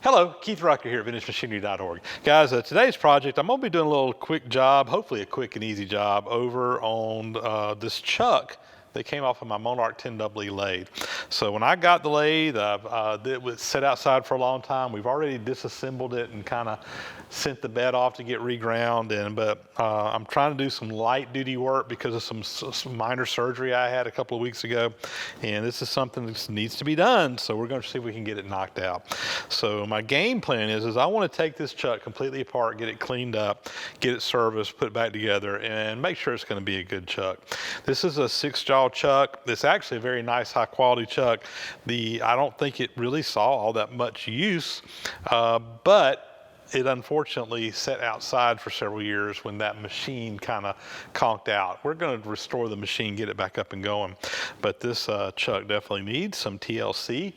Hello, Keith Rucker here at VintageMachinery.org. Guys, today's project, I'm going to be doing a little quick job, hopefully a quick and easy job, over on this chuck that came off of my Monarch 10EE lathe. So when I got the lathe, it was set outside for a long time. We've already disassembled it and kind of sent the bed off to get reground. But I'm trying to do some light duty work because of some minor surgery I had a couple of weeks ago. And this is something that needs to be done. So we're going to see if we can get it knocked out. So my game plan is I want to take this chuck completely apart, get it cleaned up, get it serviced, put it back together, and make sure it's going to be a good chuck. This is a 6-jaw chuck. It's actually a very nice, high quality chuck. I don't think it really saw all that much use, but it unfortunately sat outside for several years when that machine kind of conked out. We're going to restore the machine, get it back up and going. But this chuck definitely needs some TLC.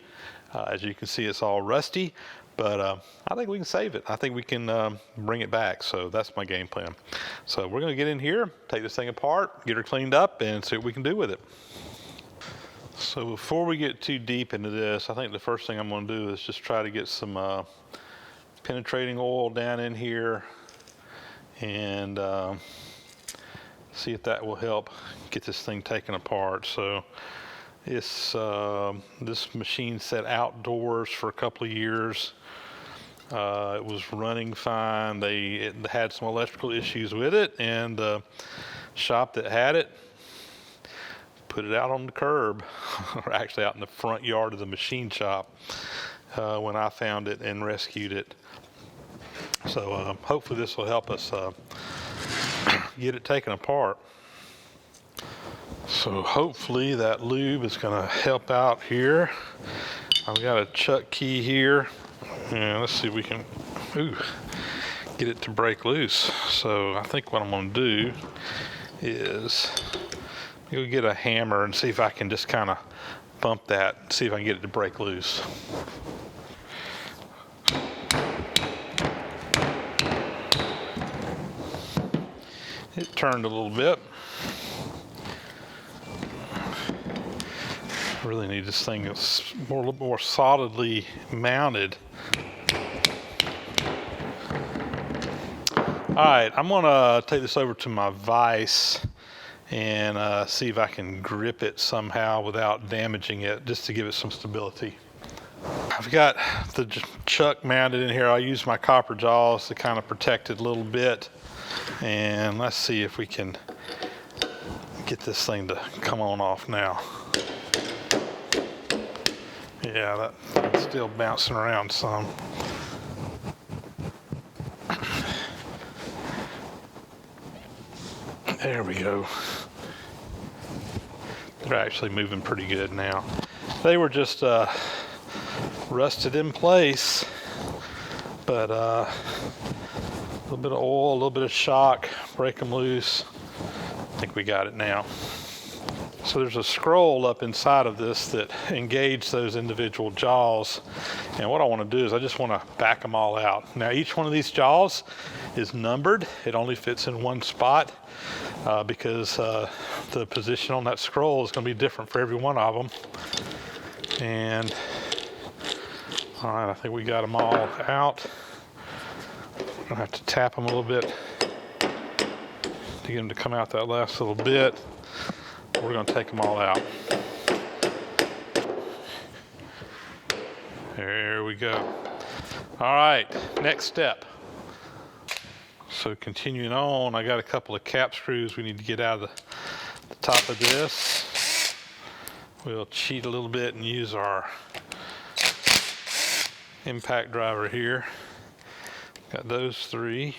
As you can see, it's all rusty, but I think we can save it. I think we can bring it back. So that's my game plan. So we're going to get in here, take this thing apart, get her cleaned up, and see what we can do with it. So before we get too deep into this, I think the first thing I'm going to do is just try to get some penetrating oil down in here and see if that will help get this thing taken apart. So it's this machine sat outdoors for a couple of years. It was running fine. It had some electrical issues with it, and the shop that had it put it out on the curb, or actually out in the front yard of the machine shop when I found it and rescued it. So hopefully this will help us get it taken apart. So hopefully that lube is going to help out here. I've got a chuck key here, and let's see if we can get it to break loose. So I think what I'm going to do is go get a hammer and see if I can just kind of bump that, see if I can get it to break loose. It turned a little bit. I really need this thing that's a little more solidly mounted. All right, I'm gonna take this over to my vise and see if I can grip it somehow without damaging it, just to give it some stability. I've got the chuck mounted in here. I use my copper jaws to kind of protect it a little bit. And let's see if we can get this thing to come on off now. Yeah, that's still bouncing around some. There we go. They're actually moving pretty good now. They were just rusted in place, but a little bit of oil, a little bit of shock, break them loose. I think we got it now. So there's a scroll up inside of this that engage those individual jaws. And what I want to do is I just want to back them all out. Now each one of these jaws is numbered. It only fits in one spot because the position on that scroll is going to be different for every one of them. And all right, I think we got them all out. I'm gonna have to tap them a little bit to get them to come out that last little bit. We're gonna take them all out. There we go. All right, next step. So continuing on, I got a couple of cap screws we need to get out of the top of this. We'll cheat a little bit and use our impact driver here. Got those 3.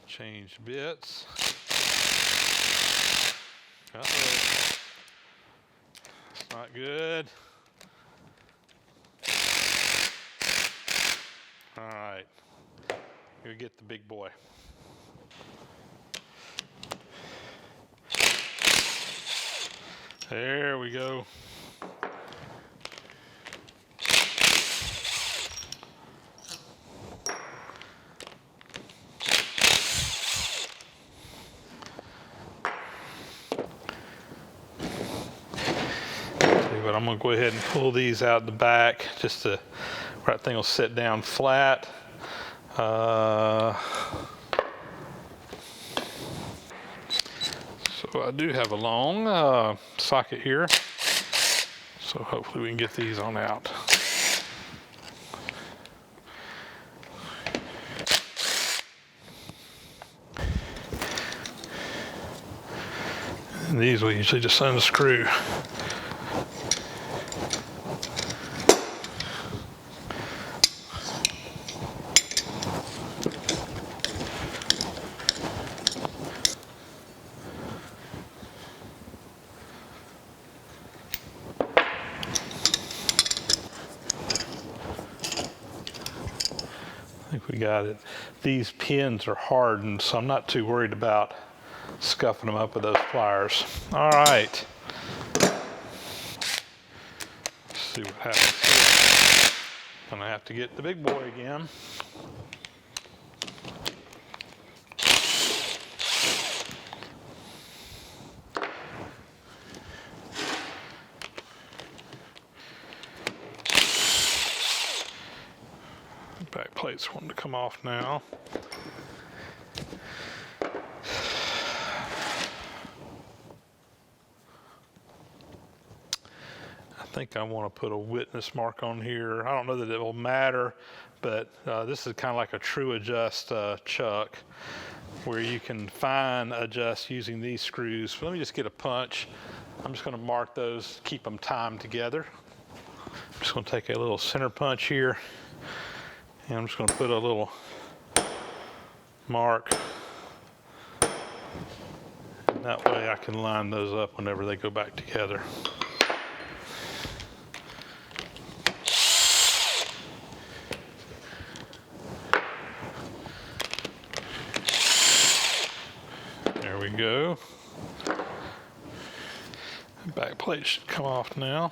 Change bits. Uh-oh. That's not good. All right. Here, get the big boy. There we go. but I'm going to go ahead and pull these out the back just to where that thing will sit down flat. So I do have a long socket here, so hopefully we can get these on out. And these we usually just unscrew. I think we got it. These pins are hardened, so I'm not too worried about scuffing them up with those pliers. All right. Let's see what happens here. I'm gonna have to get the big boy again. Back plate's wanting to come off now. I think I want to put a witness mark on here. I don't know that it will matter, but this is kind of like a true adjust chuck where you can fine adjust using these screws. So let me just get a punch. I'm just going to mark those, keep them timed together. I'm just going to take a little center punch here. And I'm just going to put a little mark. And that way I can line those up whenever they go back together. There we go. The back plate should come off now.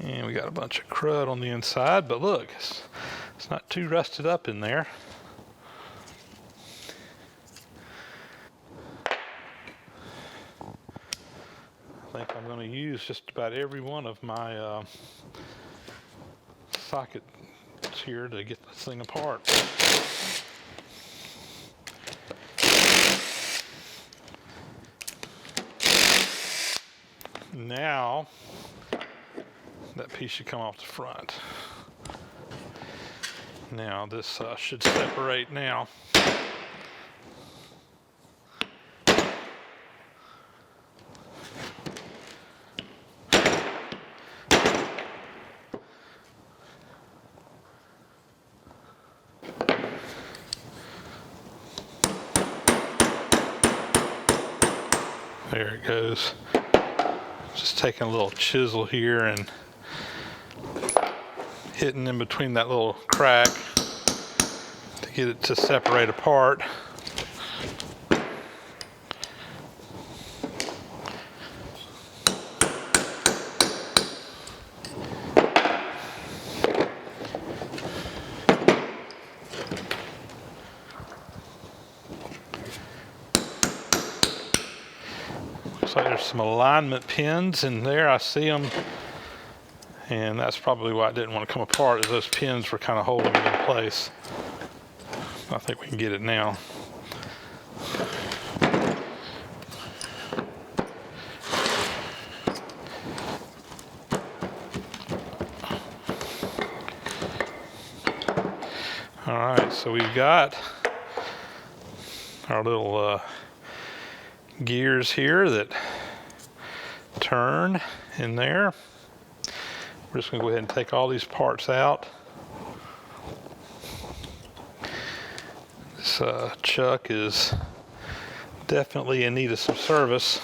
And we got a bunch of crud on the inside, but look, it's not too rusted up in there. I think I'm going to use just about every one of my sockets here to get this thing apart. Now, that piece should come off the front. Now this should separate now. There it goes. Just taking a little chisel here and hitting in between that little crack to get it to separate apart. Looks like there's some alignment pins in there. I see them. And that's probably why it didn't want to come apart, is those pins were kind of holding it in place. I think we can get it now. All right, so we've got our little gears here that turn in there. We're just going to go ahead and take all these parts out. This chuck is definitely in need of some service.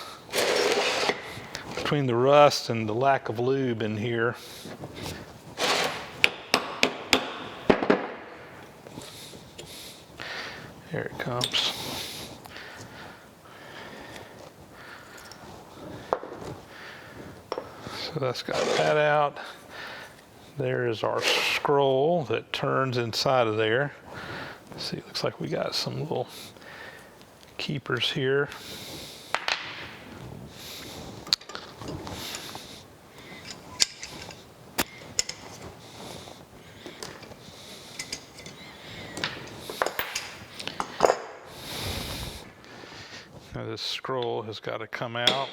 Between the rust and the lack of lube in here, here it comes. So that's got that out. There is our scroll that turns inside of there. See, it looks like we got some little keepers here. Now this scroll has got to come out.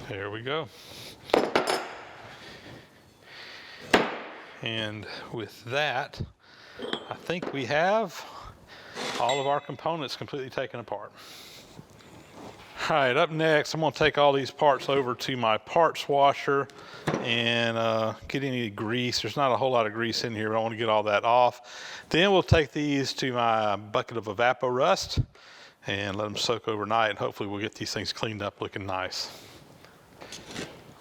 There we go. And with that, I think we have all of our components completely taken apart. All right, up next, I'm going to take all these parts over to my parts washer and get any grease. There's not a whole lot of grease in here, but I want to get all that off. Then we'll take these to my bucket of evapor-rust and let them soak overnight, and hopefully we'll get these things cleaned up looking nice.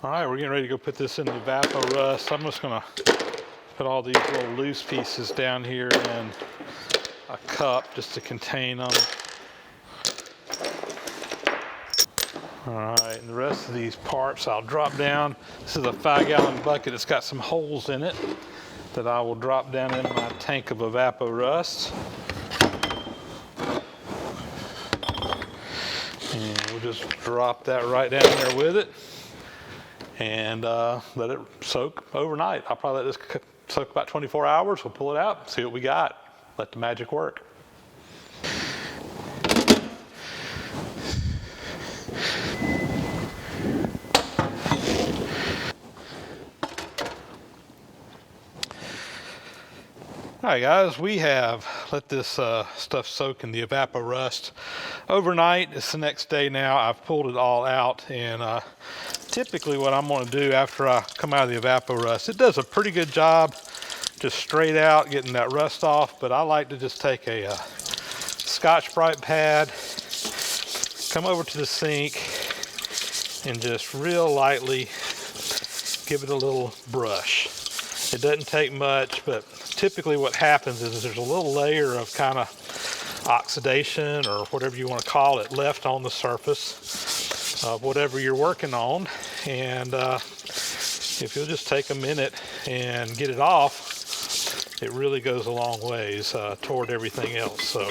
All right, we're getting ready to go put this in the evapor-rust. I'm just going to put all these little loose pieces down here in a cup just to contain them. All right, and the rest of these parts I'll drop down. This is a 5-gallon bucket. It's got some holes in it that I will drop down in my tank of evapor-rust. And we'll just drop that right down there with it and let it soak overnight. I'll probably let this soak about 24 hours. We'll pull it out, see what we got. Let the magic work. All right, guys, we have let this stuff soak in the evapor-rust overnight. It's the next day now. I've pulled it all out, and typically what I'm going to do after I come out of the evapor-rust, it does a pretty good job just straight out getting that rust off, but I like to just take a Scotch-Brite pad, come over to the sink, and just real lightly give it a little brush. It doesn't take much, but typically what happens is there's a little layer of kind of oxidation or whatever you want to call it left on the surface of whatever you're working on. And if you'll just take a minute and get it off, it really goes a long ways toward everything else. So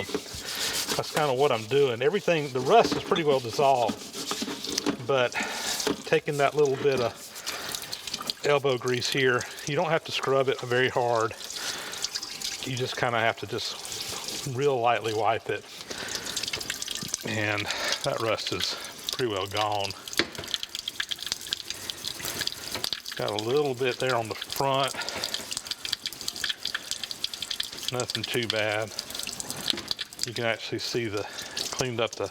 that's kind of what I'm doing. Everything, the rust is pretty well dissolved, but taking that little bit of elbow grease here, you don't have to scrub it very hard. You just kind of have to just real lightly wipe it, and that rust is pretty well gone. Got a little bit there on the front, nothing too bad. You can actually see the cleaned up the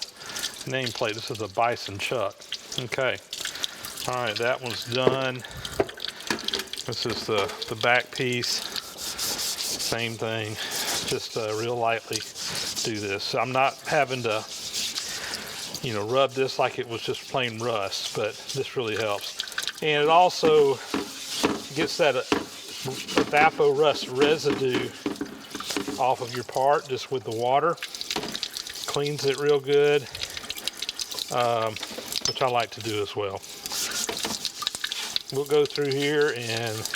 nameplate. This is a Bison chuck. Okay, all right, that one's done. This is the back piece, same thing, just real lightly do this. I'm not having to, rub this like it was just plain rust, but this really helps. And it also gets that evapor-rust residue off of your part just with the water. Cleans it real good, which I like to do as well. We'll go through here and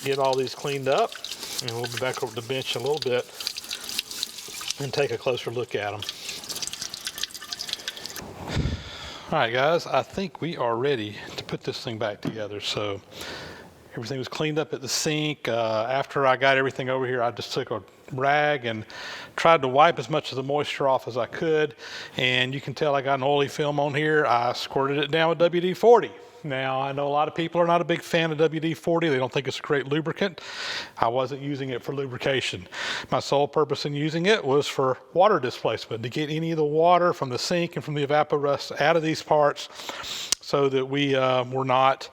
get all these cleaned up, and we'll be back over the bench in a little bit and take a closer look at them. All right, guys, I think we are ready to put this thing back together. So everything was cleaned up at the sink. After I got everything over here, I just took a rag and tried to wipe as much of the moisture off as I could. And you can tell I got an oily film on here. I squirted it down with WD-40. Now, I know a lot of people are not a big fan of WD-40. They don't think it's a great lubricant. I wasn't using it for lubrication. My sole purpose in using it was for water displacement, to get any of the water from the sink and from the evapor-rust out of these parts so that we were not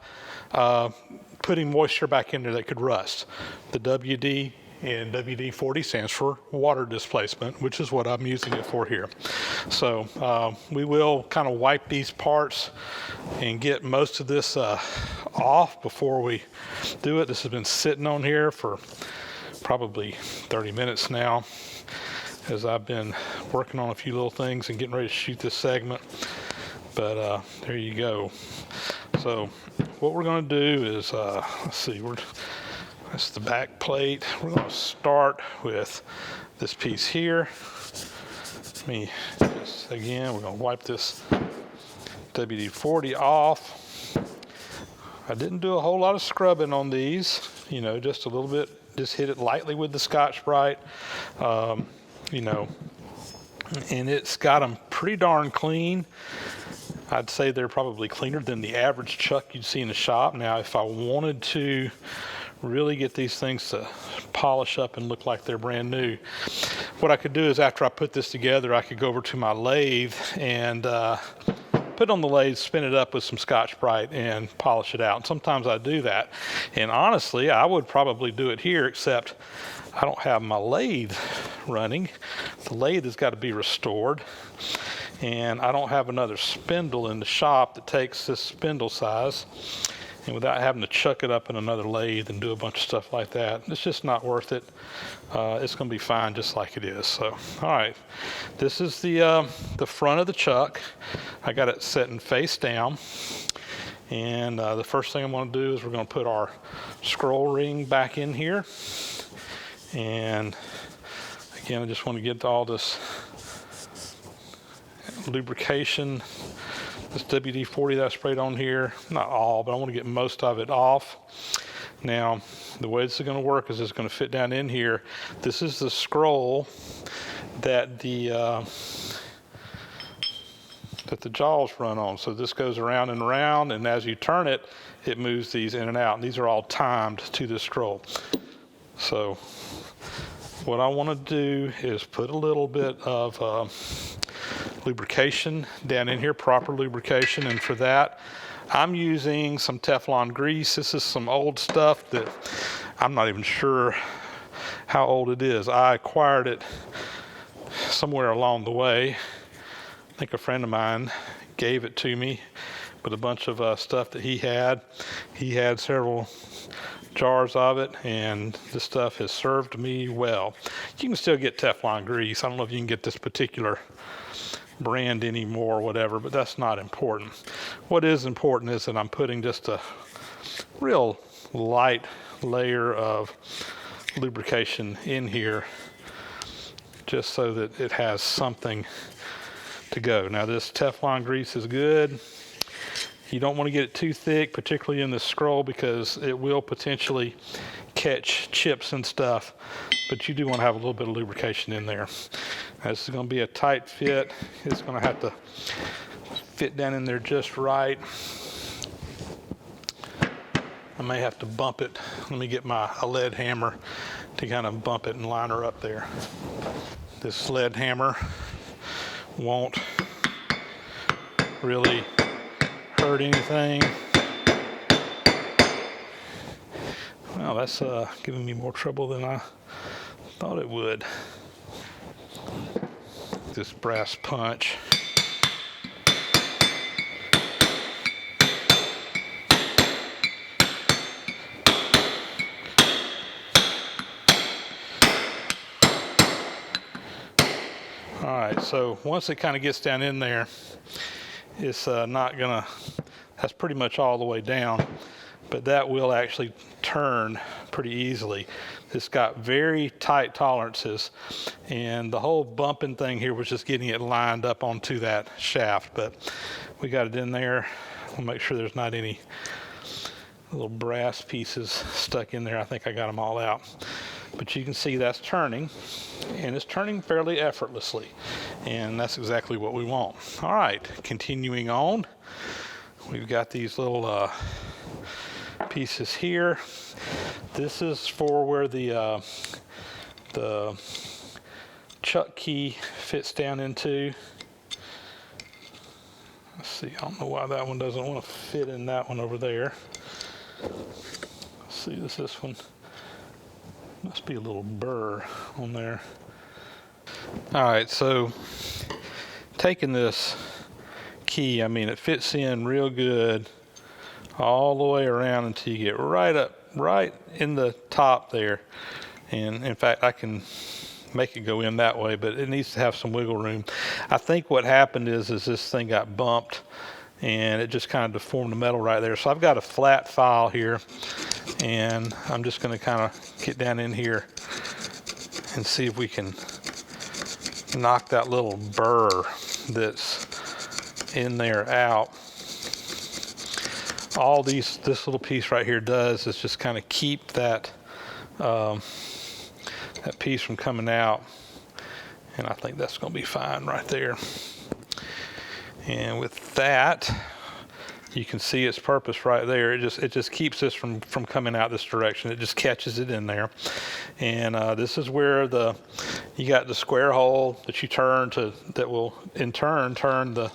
putting moisture back in there that could rust. The WD and WD-40 stands for water displacement, which is what I'm using it for here. So we will kind of wipe these parts and get most of this off before we do it. This has been sitting on here for probably 30 minutes now as I've been working on a few little things and getting ready to shoot this segment. But there you go. So what we're going to do is, let's see, that's the back plate. We're going to start with this piece here. We're going to wipe this WD-40 off. I didn't do a whole lot of scrubbing on these, just a little bit, just hit it lightly with the Scotch-Brite, and it's got them pretty darn clean. I'd say they're probably cleaner than the average chuck you'd see in the shop. Now, if I wanted to really get these things to polish up and look like they're brand new, what I could do is after I put this together, I could go over to my lathe and put it on the lathe, spin it up with some Scotch-Brite and polish it out. And sometimes I do that. And honestly, I would probably do it here, except I don't have my lathe running. The lathe has got to be restored. And I don't have another spindle in the shop that takes this spindle size. And without having to chuck it up in another lathe and do a bunch of stuff like that, it's just not worth it. It's going to be fine just like it is. So, all right, this is the front of the chuck. I got it setting face down. And the first thing I'm going to do is we're going to put our scroll ring back in here. And again, I just want to get all this lubrication, this WD-40 that I sprayed on here, not all, but I want to get most of it off. Now, the way this is going to work is it's going to fit down in here. This is the scroll that the jaws run on. So this goes around and around, and as you turn it, it moves these in and out. And these are all timed to this scroll. So what I want to do is put a little bit of lubrication down in here, proper lubrication, and for that I'm using some Teflon grease. This is some old stuff that I'm not even sure how old it is. I acquired it somewhere along the way. I think a friend of mine gave it to me with a bunch of stuff that he had. He had several jars of it, and this stuff has served me well. You can still get Teflon grease. I don't know if you can get this particular brand anymore or whatever, but that's not important. What is important is that I'm putting just a real light layer of lubrication in here just so that it has something to go. Now this Teflon grease is good. You don't want to get it too thick, particularly in the scroll, because it will potentially catch chips and stuff, but you do want to have a little bit of lubrication in there. This is going to be a tight fit. It's going to have to fit down in there just right. I may have to bump it. Let me get a lead hammer to kind of bump it and line her up there. This lead hammer won't really hurt anything. Well, that's giving me more trouble than I thought it would. This brass punch. All right, so once it kind of gets down in there, it's not gonna, that's pretty much all the way down, but that will actually turn pretty easily. It's got very tight tolerances, and the whole bumping thing here was just getting it lined up onto that shaft, but we got it in there. We'll make sure there's not any little brass pieces stuck in there. I think I got them all out. But you can see that's turning, and it's turning fairly effortlessly, and that's exactly what we want. All right, continuing on, we've got these little pieces here. This is for where the chuck key fits down into. Let's see, I don't know why that one doesn't want to fit in that one over there. Let's see, this one. Must be a little burr on there. All right, so taking this key, I mean, it fits in real good all the way around until you get right in the top there. And in fact, I can make it go in that way, but it needs to have some wiggle room. I think what happened is this thing got bumped and it just kind of deformed the metal right there. So I've got a flat file here, and I'm just going to kind of get down in here and see if we can knock that little burr that's in there out. All this little piece right here does is just kind of keep that that piece from coming out, and I think that's going to be fine right there. And with that, you can see its purpose right there. It just keeps this from coming out this direction. It just catches it in there. And this is where you got the square hole that you turn that will in turn turn the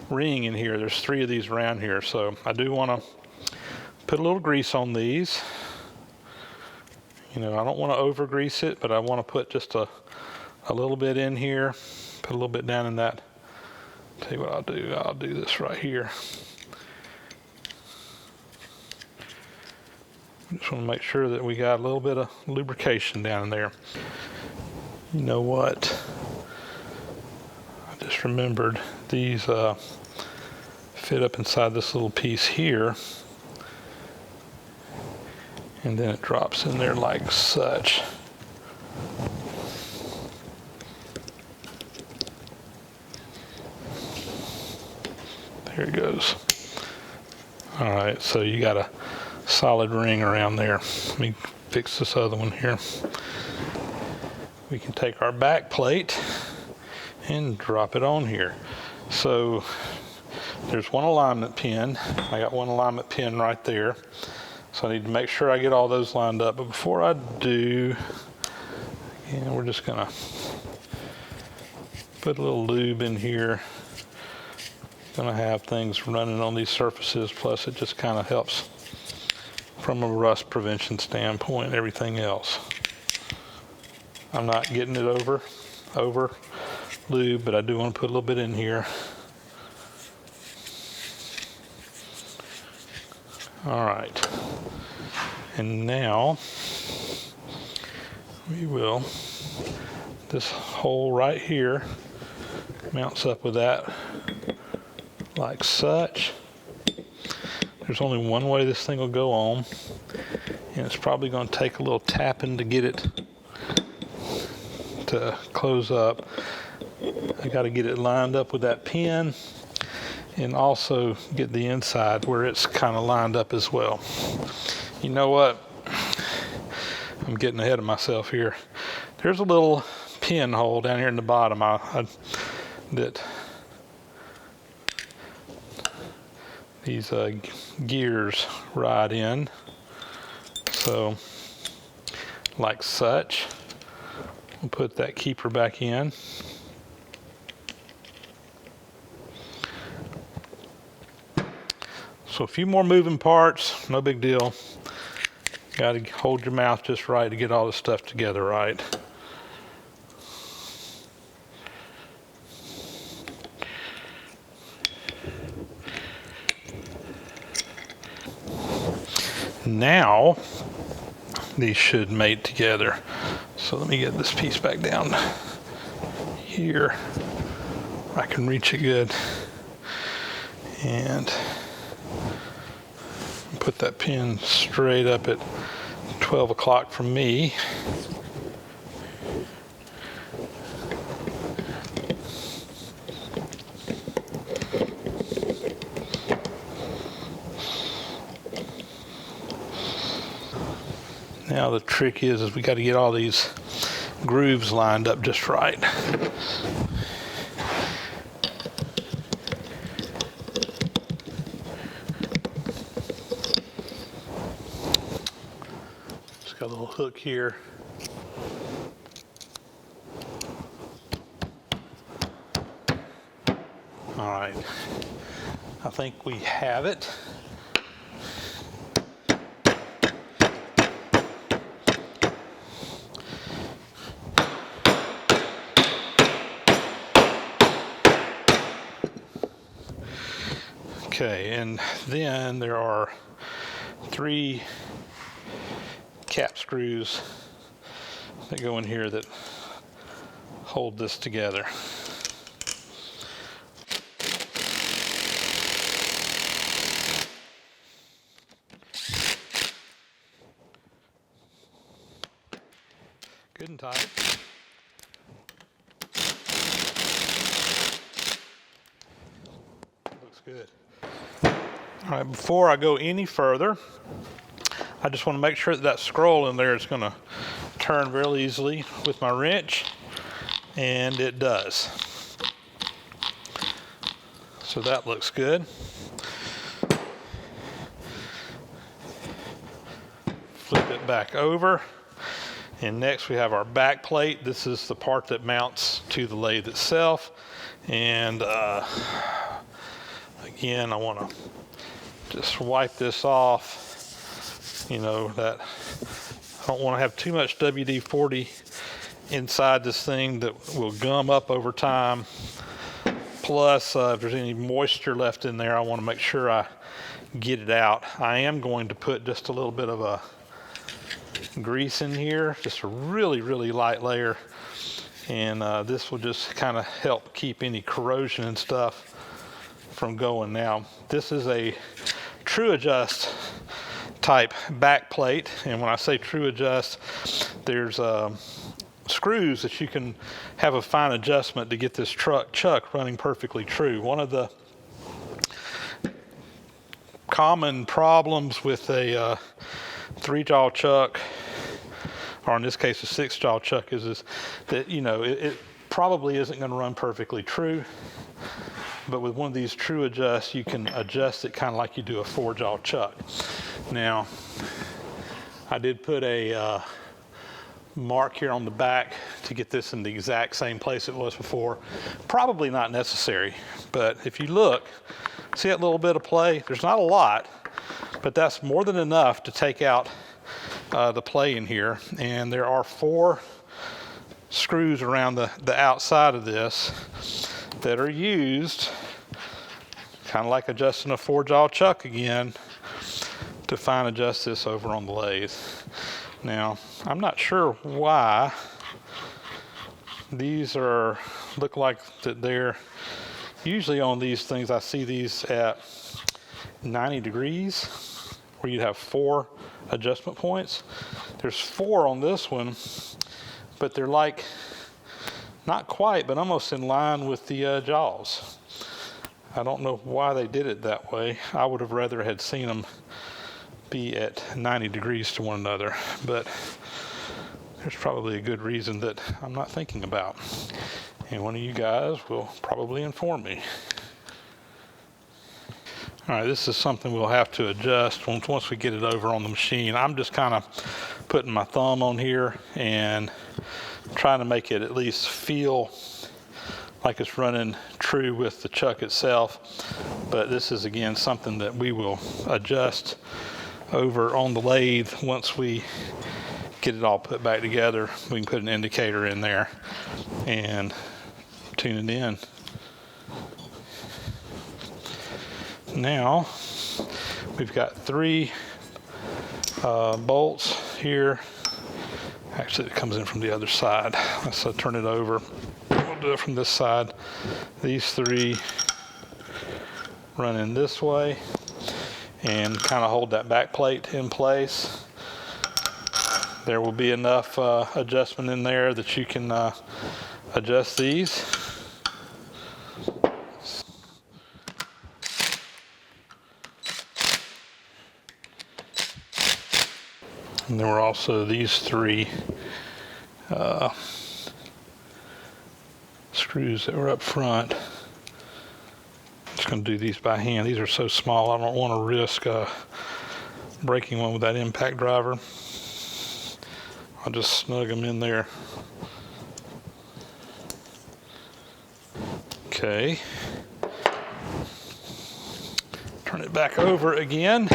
ring in here. There's 3 of these around here. So I do want to put a little grease on these. You know, I don't want to over grease it, but I want to put just a little bit in here, put a little bit down in that. Tell you what I'll do this right here. Just want to make sure that we got a little bit of lubrication down in there. You know what? I just remembered these fit up inside this little piece here, and then it drops in there like such. There it goes. All right, so you got a solid ring around there. Let me fix this other one here. We can take our back plate and drop it on here. So there's one alignment pin. I got one alignment pin right there. So I need to make sure I get all those lined up. But before I do, again, we're just gonna put a little lube in here. Gonna have things running on these surfaces, plus it just kind of helps from a rust prevention standpoint and everything else. I'm not getting it over lube, but I do want to put a little bit in here. All right, and now we will, this hole right here mounts up with that like such. There's only one way this thing will go on, and it's probably going to take a little tapping to get it to close up. I got to get it lined up with that pin, and also get the inside where it's kind of lined up as well. You know what? I'm getting ahead of myself here. There's a little pin hole down here in the bottom that these gears ride in. So, like such, we'll put that keeper back in. So a few more moving parts, no big deal. Got to hold your mouth just right to get all this stuff together right. Now these should mate together. So let me get this piece back down here. I can reach it good. And put that pin straight up at 12 o'clock from me. Now the trick is we got to get all these grooves lined up just right. Just got a little hook here. All right, I think we have it. Okay, and then there are 3 cap screws that go in here that hold this together. good. All right, before I go any further, I just want to make sure that that scroll in there is going to turn real easily with my wrench, and it does. So that looks good. Flip it back over, and next we have our back plate. This is the part that mounts to the lathe itself, and again, I want to just wipe this off. You know, that I don't want to have too much WD-40 inside this thing that will gum up over time. Plus, if there's any moisture left in there, I want to make sure I get it out. I am going to put just a little bit of a grease in here, just a really, really light layer. And this will just kind of help keep any corrosion and stuff from going. Now, this is a true adjust type back plate, and when I say true adjust, there's screws that you can have a fine adjustment to get this chuck running perfectly true. One of the common problems with a 3-jaw chuck, or in this case a 6-jaw chuck, is that, you know, it probably isn't going to run perfectly true. But with one of these true adjusts, you can adjust it kind of like you do a 4-jaw chuck. Now, I did put a mark here on the back to get this in the exact same place it was before. Probably not necessary, but if you look, see that little bit of play? There's not a lot, but that's more than enough to take out the play in here. And there are 4 screws around the outside of this that are used, kind of like adjusting a 4-jaw chuck again, to fine adjust this over on the lathe. Now, I'm not sure why these look like that they're usually on these things. I see these at 90 degrees, where you'd have 4 adjustment points. There's 4 on this one, but they're like, not quite, but almost in line with the jaws. I don't know why they did it that way. I would have rather had seen them be at 90 degrees to one another, but there's probably a good reason that I'm not thinking about. And one of you guys will probably inform me. All right, this is something we'll have to adjust once we get it over on the machine. I'm just kind of putting my thumb on here and trying to make it at least feel like it's running true with the chuck itself. But this is, again, something that we will adjust over on the lathe once we get it all put back together. We can put an indicator in there and tune it in. Now, we've got 3 bolts here. Actually, it comes in from the other side. Let's turn it over. We'll do it from this side. These 3 run in this way and kind of hold that back plate in place. There will be enough adjustment in there that you can adjust these. And there were also these 3 screws that were up front. Just going to do these by hand. These are so small, I don't want to risk breaking one with that impact driver. I'll just snug them in there. Okay. Turn it back over again.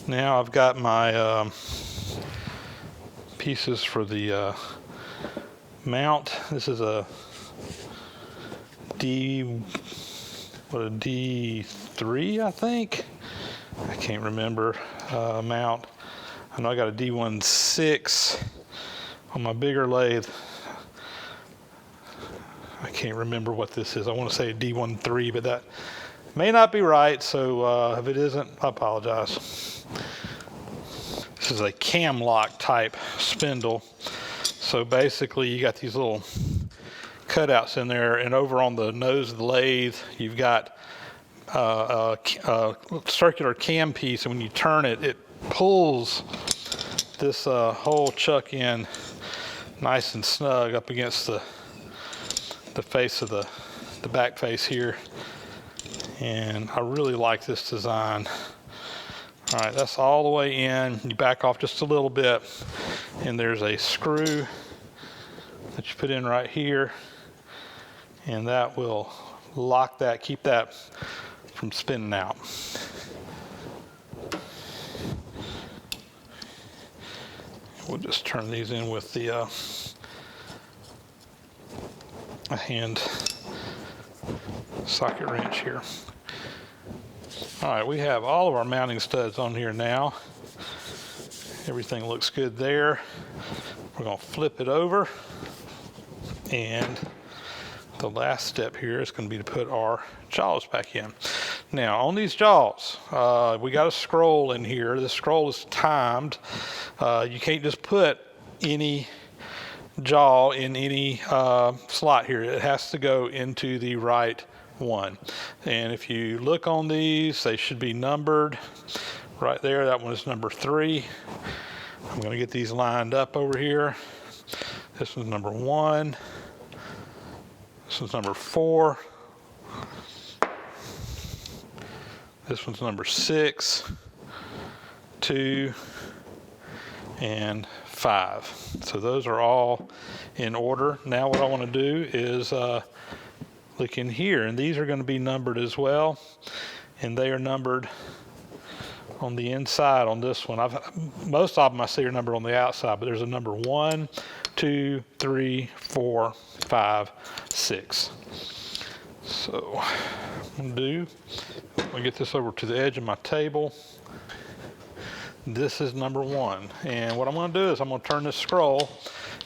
Now I've got my pieces for the mount. This is a D3, I think. I can't remember mount. I know I got a D16 on my bigger lathe. I can't remember what this is. I want to say a D13, but that may not be right. So if it isn't, I apologize. This is a cam lock type spindle. So basically you got these little cutouts in there, and over on the nose of the lathe, you've got circular cam piece, and when you turn it, it pulls this whole chuck in nice and snug up against the face of the back face here. And I really like this design. All right, that's all the way in. You back off just a little bit, and there's a screw that you put in right here, and that will lock that, keep that from spinning out. We'll just turn these in with the a hand socket wrench here. All right, we have all of our mounting studs on here now. Everything looks good there. We're going to flip it over, and the last step here is going to be to put our jaws back in. Now, on these jaws, we got a scroll in here. The scroll is timed. You can't just put any jaw in any slot here. It has to go into the right one. And if you look on these, they should be numbered right there. That one is number 3. I'm going to get these lined up over here. This one's number 1. This one's number 4. This one's number 6, 2, and 5. So those are all in order. Now what I want to do is look in here, and these are going to be numbered as well, and they are numbered on the inside on this one. Most of them I see are numbered on the outside, but there's a number 1, 2, 3, 4, 5, 6. So what I'm going to do, I'm going to get this over to the edge of my table. This is number 1, and what I'm going to do is I'm going to turn this scroll,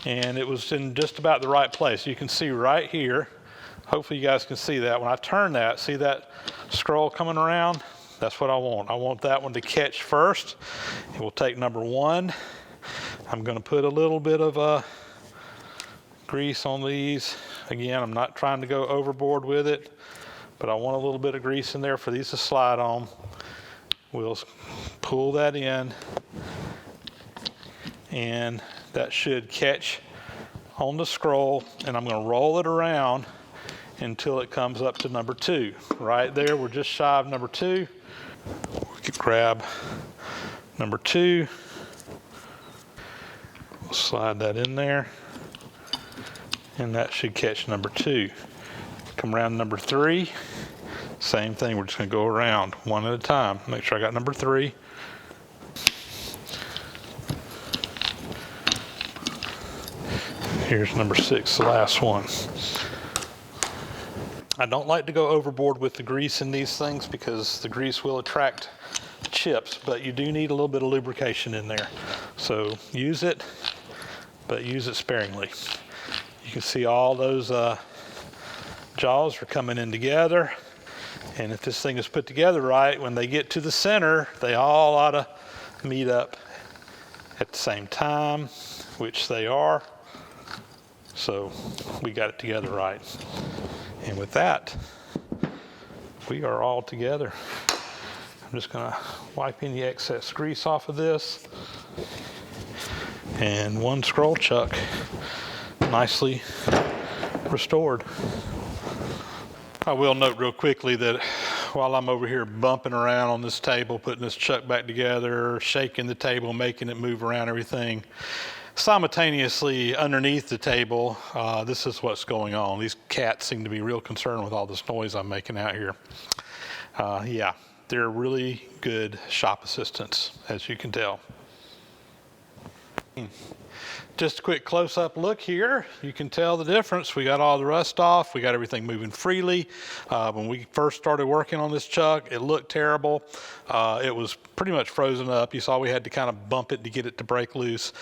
and it was in just about the right place. You can see right here. Hopefully you guys can see that. When I turn that, see that scroll coming around? That's what I want. I want that one to catch first. It will take number 1. I'm going to put a little bit of grease on these. Again, I'm not trying to go overboard with it, but I want a little bit of grease in there for these to slide on. We'll pull that in, and that should catch on the scroll, and I'm going to roll it around until it comes up to number 2. Right there, we're just shy of number 2. We could grab number 2. We'll slide that in there, and that should catch number 2. Come around number 3. Same thing, we're just going to go around one at a time. Make sure I got number 3. Here's number 6, the last one. I don't like to go overboard with the grease in these things because the grease will attract chips, but you do need a little bit of lubrication in there. So use it, but use it sparingly. You can see all those jaws are coming in together, and if this thing is put together right, when they get to the center, they all ought to meet up at the same time, which they are. So we got it together right. And with that, we are all together. I'm just going to wipe any excess grease off of this. And one scroll chuck nicely restored. I will note real quickly that while I'm over here bumping around on this table, putting this chuck back together, shaking the table, making it move around everything, simultaneously underneath the table, this is what's going on. These cats seem to be real concerned with all this noise I'm making out here. Yeah, they're really good shop assistants, as you can tell. Just a quick close-up look here. You can tell the difference. We got all the rust off. We got everything moving freely. When we first started working on this chuck, it looked terrible. It was pretty much frozen up. You saw we had to kind of bump it to get it to break loose.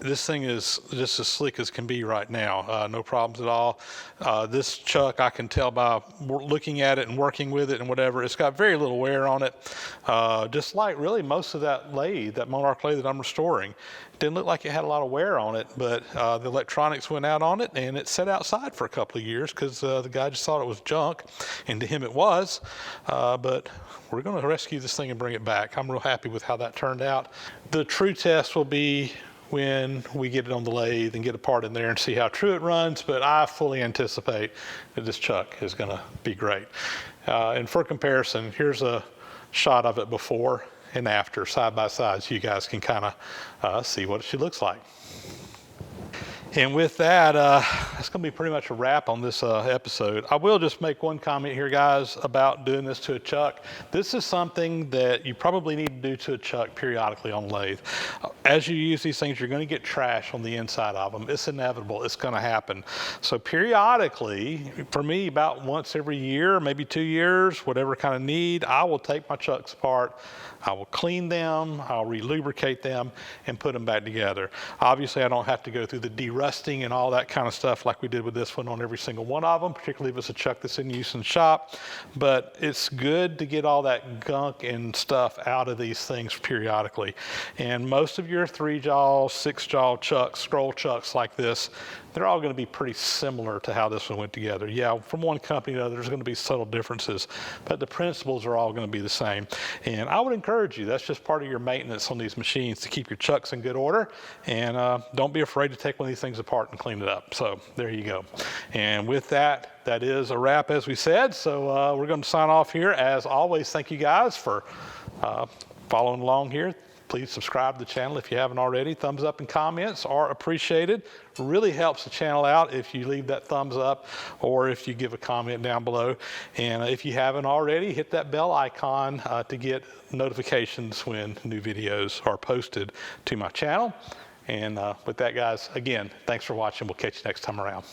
This thing is just as slick as can be right now. No problems at all. This chuck, I can tell by looking at it and working with it and whatever, it's got very little wear on it. Just like really most of that lathe, that Monarch lathe that I'm restoring. Didn't look like it had a lot of wear on it, but the electronics went out on it, and it sat outside for a couple of years because the guy just thought it was junk, and to him it was. But we're going to rescue this thing and bring it back. I'm real happy with how that turned out. The true test will be when we get it on the lathe and get a part in there and see how true it runs, but I fully anticipate that this chuck is going to be great. And for comparison, here's a shot of it before and after, side by side, so you guys can kind of see what she looks like. And with that, that's going to be pretty much a wrap on this episode. I will just make one comment here, guys, about doing this to a chuck. This is something that you probably need to do to a chuck periodically on lathe. As you use these things, you're going to get trash on the inside of them. It's inevitable. It's going to happen. So periodically, for me, about once every year, maybe 2 years, whatever kind of need, I will take my chucks apart. I will clean them, I'll re-lubricate them, and put them back together. Obviously, I don't have to go through the de-rusting and all that kind of stuff like we did with this one on every single one of them, particularly if it's a chuck that's in use in the shop. But it's good to get all that gunk and stuff out of these things periodically. And most of your 3-jaw, 6-jaw chucks, scroll chucks like this, they're all going to be pretty similar to how this one went together. Yeah, from one company to another, there's going to be subtle differences, but the principles are all going to be the same. And I would encourage you, that's just part of your maintenance on these machines, to keep your chucks in good order, and don't be afraid to take one of these things apart and clean it up. So there you go. And with that, that is a wrap, as we said. So we're going to sign off here. As always, thank you guys for following along here. Please subscribe to the channel if you haven't already. Thumbs up and comments are appreciated. Really helps the channel out if you leave that thumbs up or if you give a comment down below. And if you haven't already, hit that bell icon to get notifications when new videos are posted to my channel. And with that, guys, again, thanks for watching. We'll catch you next time around.